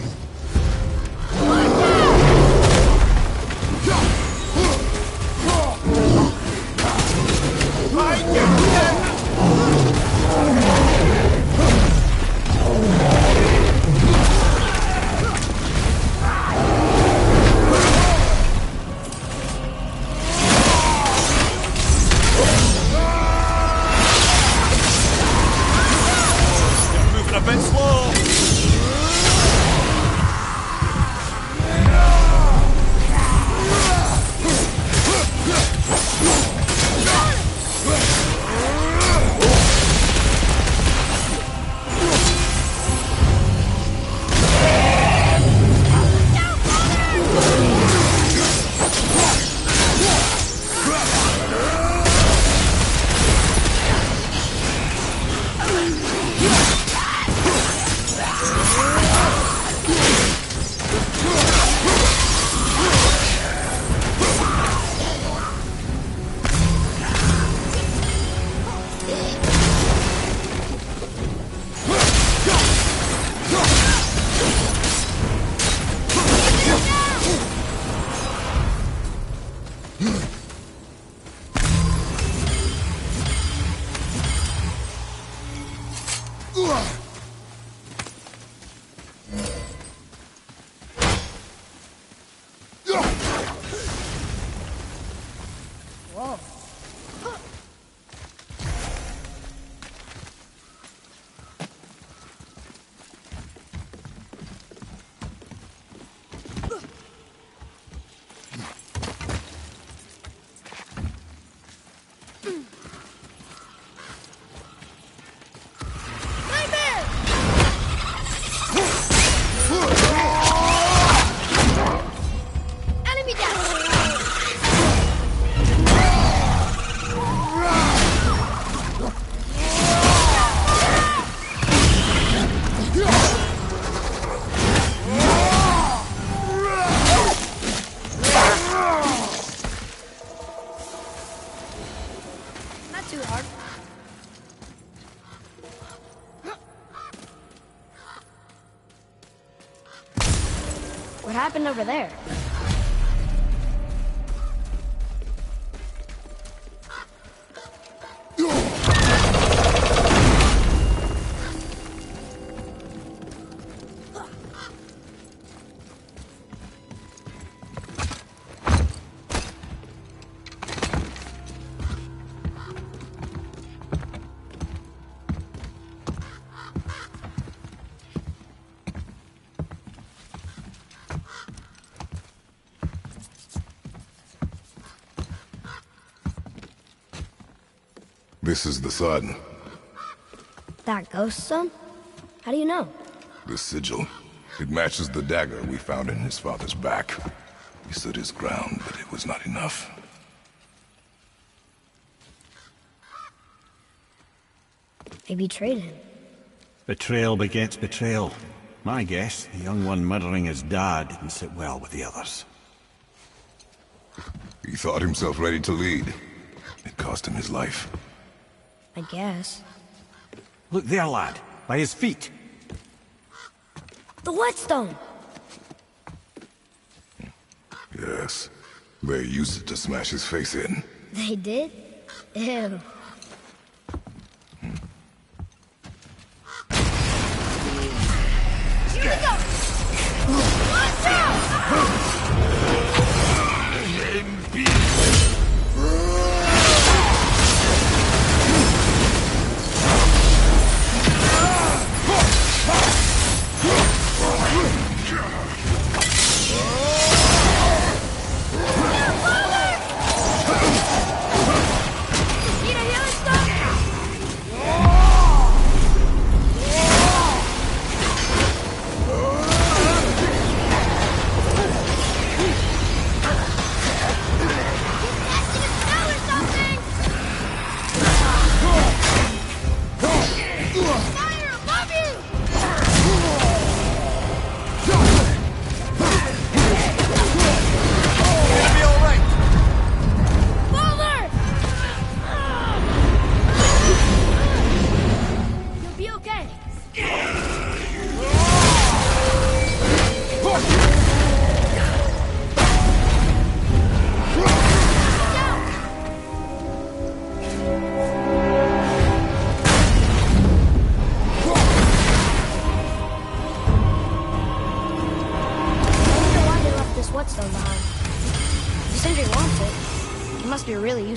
Moving a bit slow. Enemy down! Not too hard. What happened over there? This is the sun. That ghost son? How do you know? The sigil. It matches the dagger we found in his father's back. He stood his ground, but it was not enough. They betrayed him. Betrayal begets betrayal. My guess, the young one murdering his dad didn't sit well with the others. He thought himself ready to lead. It cost him his life. I guess. Look there, lad. By his feet. The whetstone! Yes. They used it to smash his face in. They did? Ew. Here we go! Watch out! Need a heal?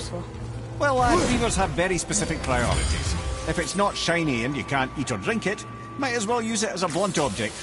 useful? Well, reavers have very specific priorities. If it's not shiny and you can't eat or drink it, might as well use it as a blunt object.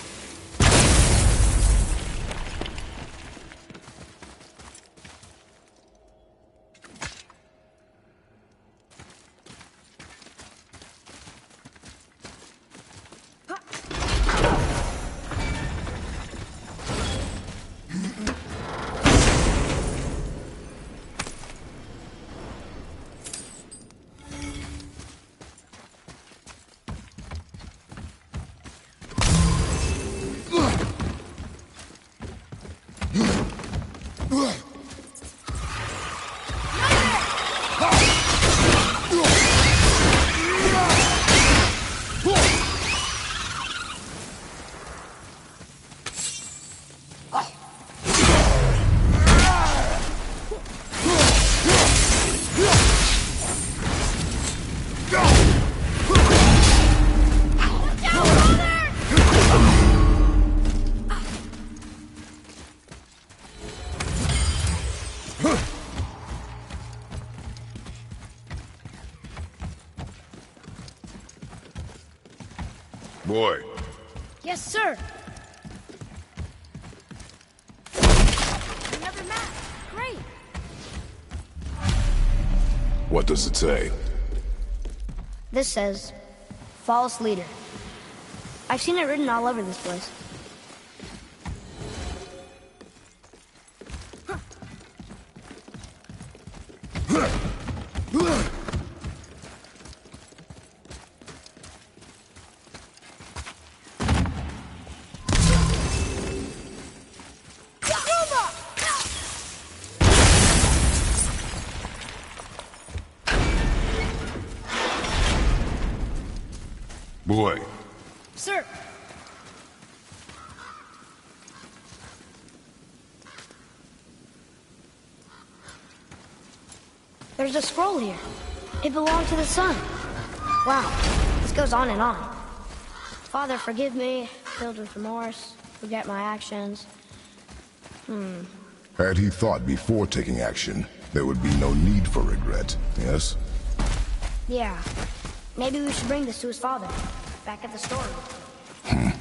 Boy, Yes, sir. Another map. Great. what does it say? This says, false leader. I've seen it written all over this place. Boy, Sir. There's a scroll here. It belonged to the sun. Wow, this goes on and on. Father, forgive me, filled with remorse, forget my actions. had he thought before taking action, there would be no need for regret, yes? Yeah, maybe we should bring this to his father, back at the storeroom.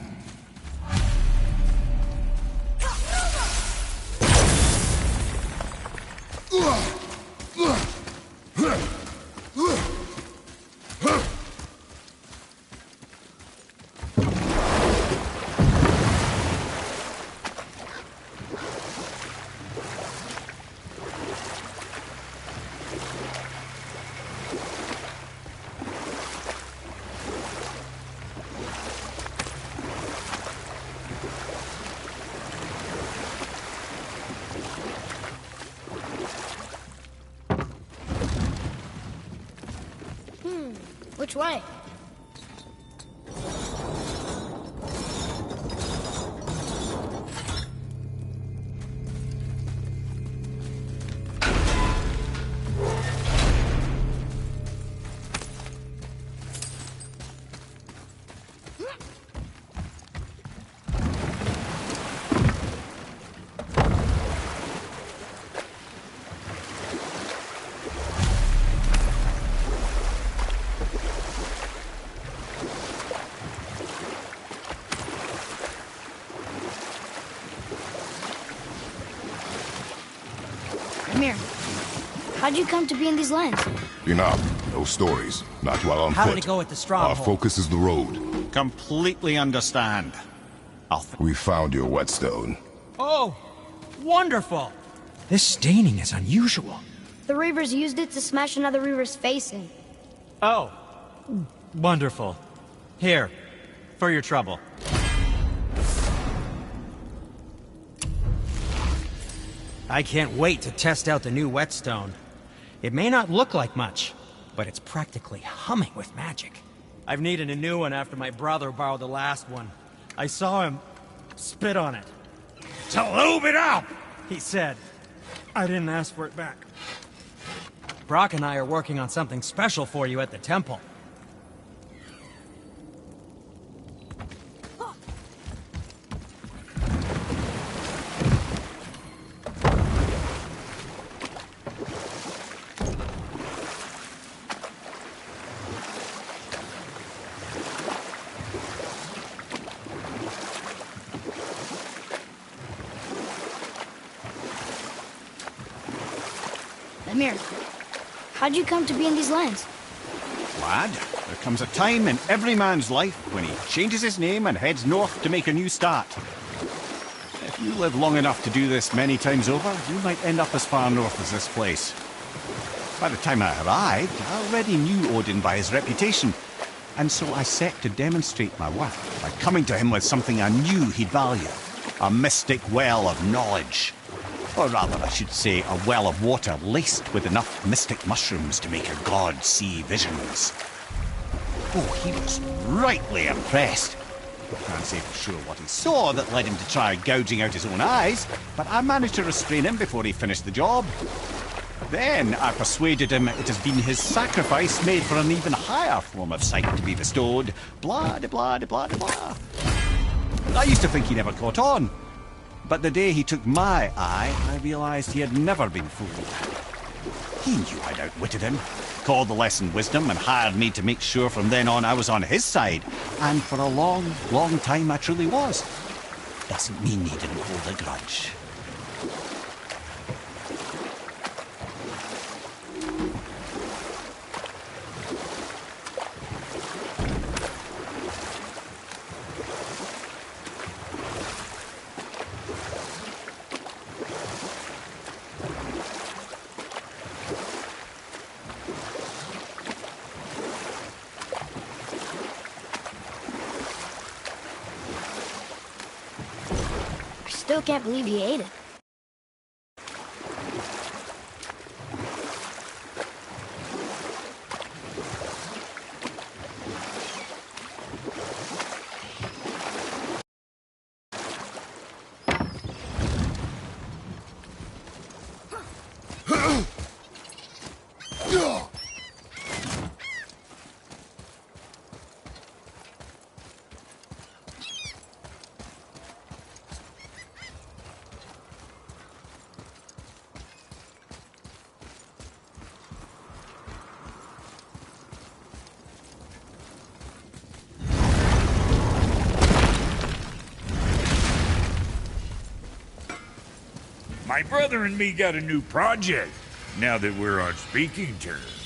Which way? Come here. How'd you come to be in these lands? Enough. No stories. Not while on How foot. did it go at the Our stronghold? focus is the road. Completely understand. We found your whetstone. Oh, wonderful! This staining is unusual. The Reavers used it to smash another Reaver's face in. Oh, wonderful. Here, for your trouble. I can't wait to test out the new whetstone. It may not look like much, but it's practically humming with magic. I've needed a new one after my brother borrowed the last one. I saw him spit on it. "To lube it up," he said. I didn't ask for it back. Brock and I are working on something special for you at the temple. Ymir, how'd you come to be in these lands? Lad, there comes a time in every man's life when he changes his name and heads north to make a new start. If you live long enough to do this many times over, you might end up as far north as this place. By the time I arrived, I already knew Odin by his reputation, and so I set to demonstrate my worth by coming to him with something I knew he'd value. A mystic well of knowledge. Or rather, I should say, a well of water laced with enough mystic mushrooms to make a god see visions. Oh, he was rightly impressed. I can't say for sure what he saw that led him to try gouging out his own eyes, but I managed to restrain him before he finished the job. Then I persuaded him it has been his sacrifice made for an even higher form of sight to be bestowed. Blah, de blah, de blah, de blah. I used to think he never caught on. But the day he took my eye, I realized he had never been fooled. He knew I'd outwitted him, called the lesson wisdom, and hired me to make sure from then on I was on his side. And for a long, long time I truly was. Doesn't mean he didn't hold a grudge. Still can't believe he ate it. My brother and me got a new project, now that we're on speaking terms.